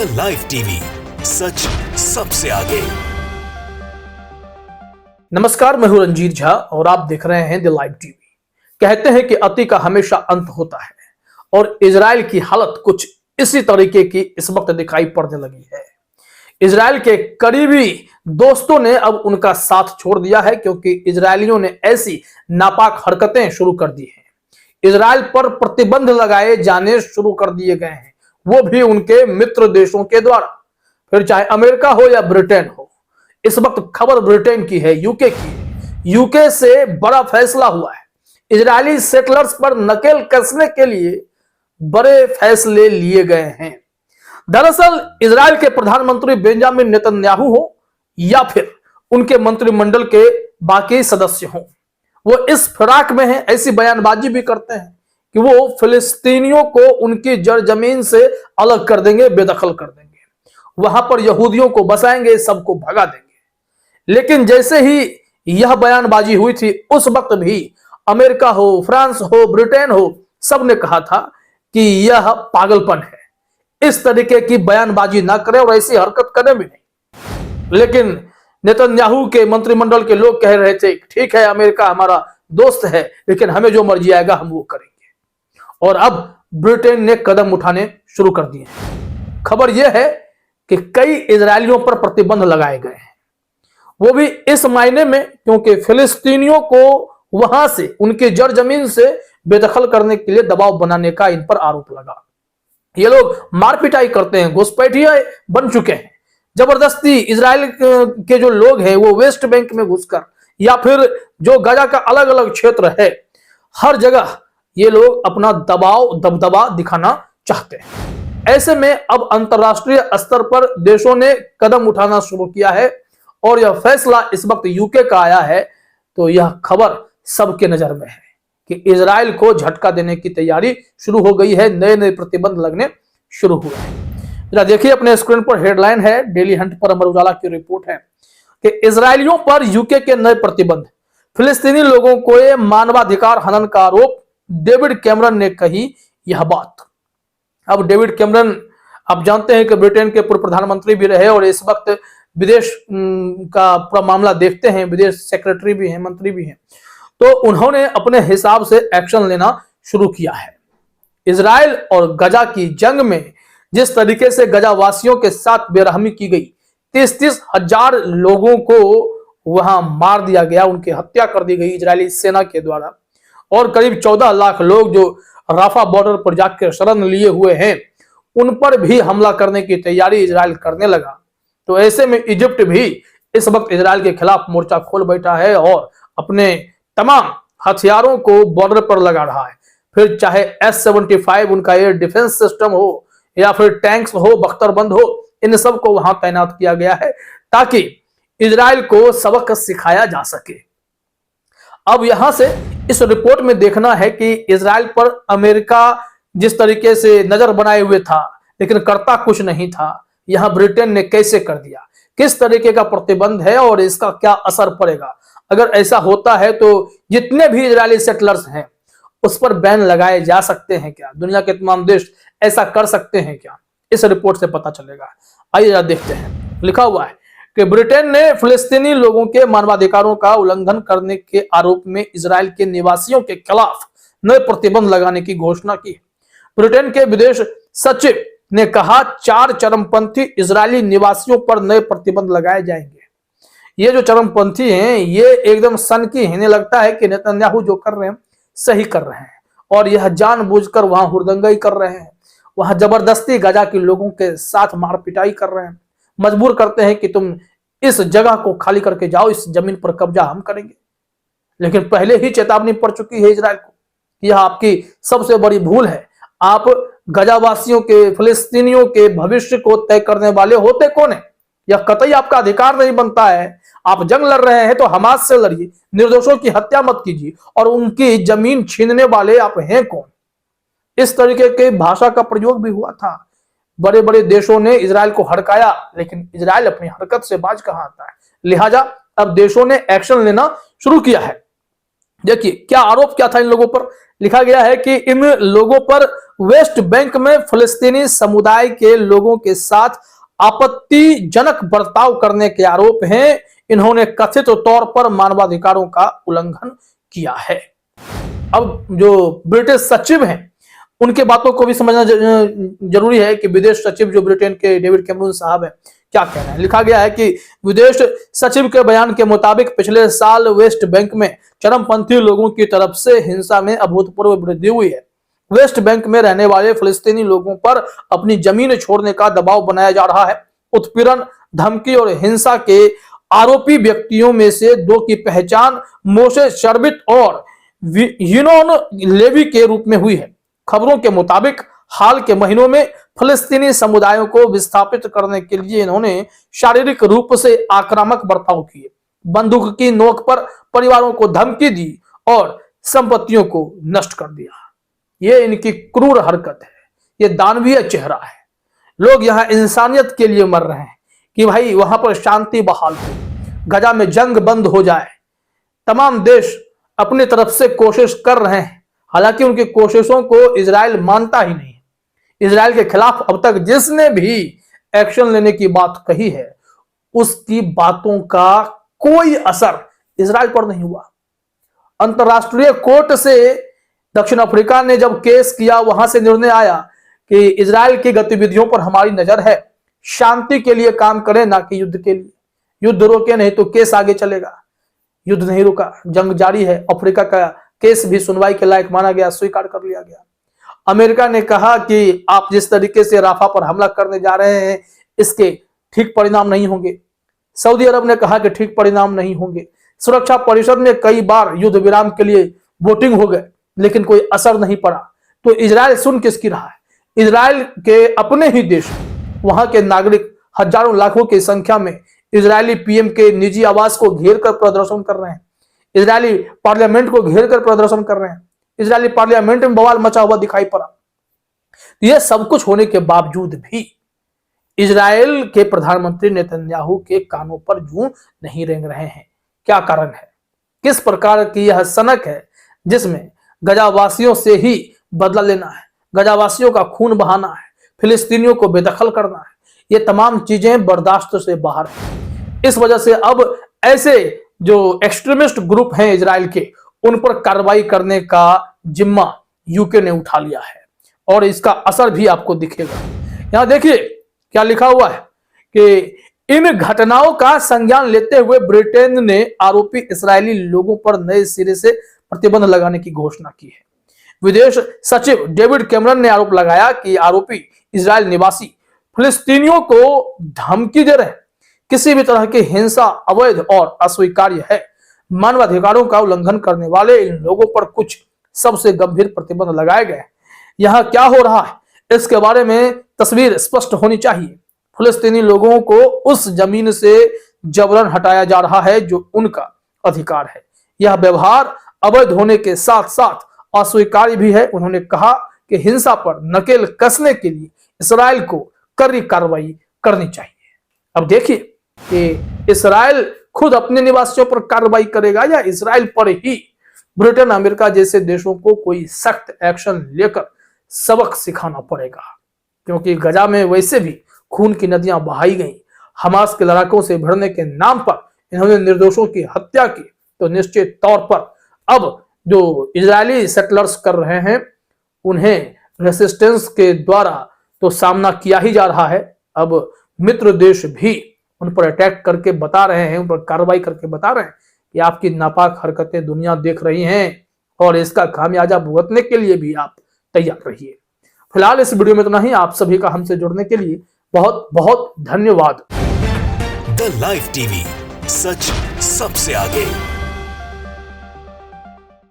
The live TV, सच सबसे आगे। नमस्कार, मैं हूं रंजीत झा और आप देख रहे हैं द लाइव टीवी। कहते हैं कि अति का हमेशा अंत होता है और इजराइल की हालत कुछ इसी तरीके की इस वक्त दिखाई पड़ने लगी है। इजराइल के करीबी दोस्तों ने अब उनका साथ छोड़ दिया है क्योंकि इजरायलियों ने ऐसी नापाक हरकतें शुरू कर दी हैं। इजराइल पर प्रतिबंध लगाए जाने शुरू कर दिए गए हैं, वो भी उनके मित्र देशों के द्वारा, फिर चाहे अमेरिका हो या ब्रिटेन हो। इस वक्त खबर ब्रिटेन की है, यूके की है। यूके से बड़ा फैसला हुआ है। इजरायली सेटलर्स पर नकेल कसने के लिए बड़े फैसले लिए गए हैं। दरअसल इजराइल के प्रधानमंत्री बेंजामिन नेतन्याहू हो या फिर उनके मंत्रिमंडल के बाकी सदस्य हो, वो इस फिराक में हैं, ऐसी बयानबाजी भी करते हैं कि वो फिलिस्तीनियों को उनकी जड़ जमीन से अलग कर देंगे, बेदखल कर देंगे, वहां पर यहूदियों को बसाएंगे, सबको भगा देंगे। लेकिन जैसे ही यह बयानबाजी हुई थी, उस वक्त भी अमेरिका हो, फ्रांस हो, ब्रिटेन हो, सब ने कहा था कि यह पागलपन है, इस तरीके की बयानबाजी ना करें और ऐसी हरकत करें भी नहीं। लेकिन नेतन्याहू के मंत्रिमंडल के लोग कह रहे थे, ठीक है, अमेरिका हमारा दोस्त है, लेकिन हमें जो मर्जी आएगा हम वो करेंगे। और अब ब्रिटेन ने कदम उठाने शुरू कर दिए हैं। खबर यह है कि कई इजरायलियों पर प्रतिबंध लगाए गए हैं, वो भी इस मायने में क्योंकि फिलिस्तीनियों को वहां से, उनकी जड़ जमीन से बेदखल करने के लिए दबाव बनाने का इन पर आरोप लगा। ये लोग मारपिटाई करते हैं, घुसपैठिया बन चुके हैं। जबरदस्ती इजराइल के जो लोग हैं वो वेस्ट बैंक में घुसकर या फिर जो गाजा का अलग अलग क्षेत्र है, हर जगह ये लोग अपना दबदबा दिखाना चाहते हैं। ऐसे में अब अंतरराष्ट्रीय स्तर पर देशों ने कदम उठाना शुरू किया है और यह फैसला इस वक्त यूके का आया है। तो यह खबर सबके नजर में है कि इजराइल को झटका देने की तैयारी शुरू हो गई है, नए नए प्रतिबंध लगने शुरू हुए हैं। जरा देखिए अपने स्क्रीन पर, हेडलाइन है, डेली हंट पर अमर उजाला की रिपोर्ट है कि इजरायलियों पर यूके के नए प्रतिबंध, फिलिस्तीनी लोगों को मानवाधिकार हनन का आरोप, डेविड कैमरन ने कही यह बात। अब डेविड कैमरन, आप जानते हैं कि ब्रिटेन के पूर्व प्रधानमंत्री भी रहे और इस वक्त विदेश का पूरा मामला देखते हैं, विदेश सेक्रेटरी भी हैं, मंत्री भी हैं। तो उन्होंने अपने हिसाब से एक्शन लेना शुरू किया है। इजराइल और गजा की जंग में जिस तरीके से गजा वासियों के साथ बेरहमी की गई, 30-30 हजार लोगों को वहां मार दिया गया, उनकी हत्या कर दी गई इजरायली सेना के द्वारा, और करीब 14 लाख लोग जो राफा बॉर्डर पर जाकर शरण लिए हुए हैं, उन पर भी हमला करने की तैयारी इजराइल करने लगा। तो ऐसे में इजिप्ट भी इस वक्त इजराइल के खिलाफ मोर्चा खोल बैठा है और अपने तमाम हथियारों को बॉर्डर पर लगा रहा है। फिर चाहे S-75 उनका एयर डिफेंस सिस्टम हो या फिर टैंक्स हो, बख्तरबंद हो, इन सब को वहां तैनात किया गया है ताकि इजराइल को सबक सिखाया जा सके। अब यहां से इस रिपोर्ट में देखना है कि इजराइल पर अमेरिका जिस तरीके से नजर बनाए हुए था लेकिन करता कुछ नहीं था, यहां ब्रिटेन ने कैसे कर दिया, किस तरीके का प्रतिबंध है और इसका क्या असर पड़ेगा। अगर ऐसा होता है तो जितने भी इजरायली सेटलर्स हैं उस पर बैन लगाए जा सकते हैं क्या, दुनिया के तमाम देश ऐसा कर सकते हैं क्या, इस रिपोर्ट से पता चलेगा। आइए देखते हैं। लिखा हुआ है कि ब्रिटेन ने फिलिस्तीनी लोगों के मानवाधिकारों का उल्लंघन करने के आरोप में इजराइल के निवासियों के खिलाफ नए प्रतिबंध लगाने की घोषणा की। ब्रिटेन के विदेश सचिव ने कहा, 4 चरमपंथी इजरायली निवासियों पर नए प्रतिबंध लगाए जाएंगे। ये जो चरमपंथी हैं, ये एकदम सनकी है, लगता है कि नेतन्याहू जो कर रहे हैं सही कर रहे हैं और यह जानबूझकर वहां हुड़दंगाई कर रहे हैं, वहां जबरदस्ती गजा के लोगों के साथ मारपिटाई कर रहे हैं, मजबूर करते हैं कि तुम इस जगह को खाली करके जाओ, इस जमीन पर कब्जा हम करेंगे। लेकिन पहले ही चेतावनी पड़ चुकी है इजराइल को, यह आपकी सबसे बड़ी भूल है। आप गजावासियों के, फिलिस्तीनियों के भविष्य को तय करने वाले होते कौन है? यह कतई आपका अधिकार नहीं बनता है। आप जंग लड़ रहे हैं तो हमास से लड़िए, निर्दोषों की हत्या मत कीजिए, और उनकी जमीन छीनने वाले आप हैं कौन? इस तरीके के भाषा का प्रयोग भी हुआ था। बड़े बड़े देशों ने इजराइल को हड़काया, लेकिन इजराइल अपनी हरकत से बाज कहां आता है। लिहाजा अब देशों ने एक्शन लेना शुरू किया है। देखिए क्या आरोप क्या था इन लोगों पर, लिखा गया है कि इन लोगों पर वेस्ट बैंक में फिलिस्तीनी समुदाय के लोगों के साथ आपत्तिजनक बर्ताव करने के आरोप हैं। इन्होंने कथित तौर पर मानवाधिकारों का उल्लंघन किया है। अब जो ब्रिटिश सचिव हैं उनके बातों को भी समझना जरूरी है कि विदेश सचिव जो ब्रिटेन के डेविड कैमरून साहब हैं क्या कह रहे हैं। लिखा गया है कि विदेश सचिव के बयान के मुताबिक पिछले साल वेस्ट बैंक में चरमपंथी लोगों की तरफ से हिंसा में अभूतपूर्व वृद्धि हुई है। वेस्ट बैंक में रहने वाले फिलिस्तीनी लोगों पर अपनी जमीन छोड़ने का दबाव बनाया जा रहा है। उत्पीड़न, धमकी और हिंसा के आरोपी व्यक्तियों में से दो की पहचान मोशे शर्बिट और यूनोन लेवी के रूप में हुई है। खबरों के मुताबिक हाल के महीनों में फिलिस्तीनी समुदायों को विस्थापित करने के लिए इन्होंने शारीरिक रूप से आक्रामक बर्ताव किए, बंदूक की नोक पर परिवारों को धमकी दी और संपत्तियों को नष्ट कर दिया। ये इनकी क्रूर हरकत है, ये दानवीय चेहरा है। लोग यहाँ इंसानियत के लिए मर रहे हैं कि भाई वहां पर शांति बहाल हो, गजा में जंग बंद हो जाए। तमाम देश अपनी तरफ से कोशिश कर रहे हैं, हालांकि उनकी कोशिशों को इजराइल मानता ही नहीं। इजराइल के खिलाफ अब तक जिसने भी एक्शन लेने की बात कही है उसकी बातों का कोई असर इजराइल पर नहीं हुआ। अंतरराष्ट्रीय कोर्ट से दक्षिण अफ्रीका ने जब केस किया, वहां से निर्णय आया कि इजराइल की गतिविधियों पर हमारी नजर है, शांति के लिए काम करें ना कि युद्ध के लिए। युद्ध रोके नहीं तो केस आगे चलेगा। युद्ध नहीं रुका, जंग जारी है। अफ्रीका का केस भी सुनवाई के लायक माना गया, स्वीकार कर लिया गया। अमेरिका ने कहा कि आप जिस तरीके से राफा पर हमला करने जा रहे हैं इसके ठीक परिणाम नहीं होंगे। सऊदी अरब ने कहा कि ठीक परिणाम नहीं होंगे। सुरक्षा परिषद में कई बार युद्ध विराम के लिए वोटिंग हो गए लेकिन कोई असर नहीं पड़ा। तो इजराइल सुन किसकी रहा है? इजराइल के अपने ही देश, वहां के नागरिक हजारों लाखों की संख्या में इजरायली पीएम के निजी आवास को घेर कर प्रदर्शन कर रहे हैं, इजरायली पार्लियामेंट को घेर कर प्रदर्शन कर रहे हैं। इजरायली पार्लियामेंट में बवाल मचा हुआ दिखाई पड़ा। यह सब कुछ होने के बावजूद भी इजराइल के प्रधानमंत्री नेतन्याहू के कानों पर जूं नहीं रेंग रहे हैं। क्या कारण है? किस प्रकार की यह सनक है जिसमें गजावासियों से ही बदला लेना है, गजावासियों का खून बहाना है, फिलिस्तीनियों को बेदखल करना है? ये तमाम चीजें बर्दाश्त से बाहर हैं। इस वजह से अब ऐसे जो एक्सट्रीमिस्ट ग्रुप हैं इजराइल के, उन पर कार्रवाई करने का जिम्मा यूके ने उठा लिया है और इसका असर भी आपको दिखेगा। यहां देखिए क्या लिखा हुआ है कि इन घटनाओं का संज्ञान लेते हुए ब्रिटेन ने आरोपी इस्राएली लोगों पर नए सिरे से प्रतिबंध लगाने की घोषणा की है। विदेश सचिव डेविड कैमरन ने आरोप लगाया कि आरोपी इजराइल निवासी फिलिस्तीनियों को धमकी दे रहे हैं। किसी भी तरह की हिंसा अवैध और अस्वीकार्य है। मानवाधिकारों का उल्लंघन करने वाले इन लोगों पर कुछ सबसे गंभीर प्रतिबंध लगाए गए। यहां क्या हो रहा है इसके बारे में तस्वीर स्पष्ट होनी चाहिए। फिलिस्तीनी लोगों को उस जमीन से जबरन हटाया जा रहा है जो उनका अधिकार है। यह व्यवहार अवैध होने के साथ साथ अस्वीकार्य भी है। उन्होंने कहा कि हिंसा पर नकेल कसने के लिए इस्राएल को कड़ी कार्रवाई करनी चाहिए। अब देखिए कि इस्राएल खुद अपने निवासियों पर कार्रवाई करेगा या इस्राएल पर ही ब्रिटेन, अमेरिका जैसे देशों को कोई सख्त एक्शन लेकर सबक सिखाना पड़ेगा, क्योंकि गजा में वैसे भी खून की नदियां बहाई गई। हमास के लड़ाकों से भिड़ने के नाम पर इन्होंने निर्दोषों की हत्या की, तो निश्चित तौर पर अब जो इजरायली सेटलर्स कर रहे हैं उन्हें रेसिस्टेंस के द्वारा तो सामना किया ही जा रहा है। अब मित्र देश भी उन पर अटैक करके बता रहे हैं, उन पर कार्रवाई करके बता रहे हैं कि आपकी नापाक हरकतें दुनिया देख रही हैं और इसका खामियाजा भुगतने के लिए भी आप तैयार रहिए। फिलहाल इस वीडियो में इतना ही। आप सभी का हमसे जुड़ने के लिए बहुत बहुत धन्यवाद। द लाइव टीवी, सच सबसे आगे।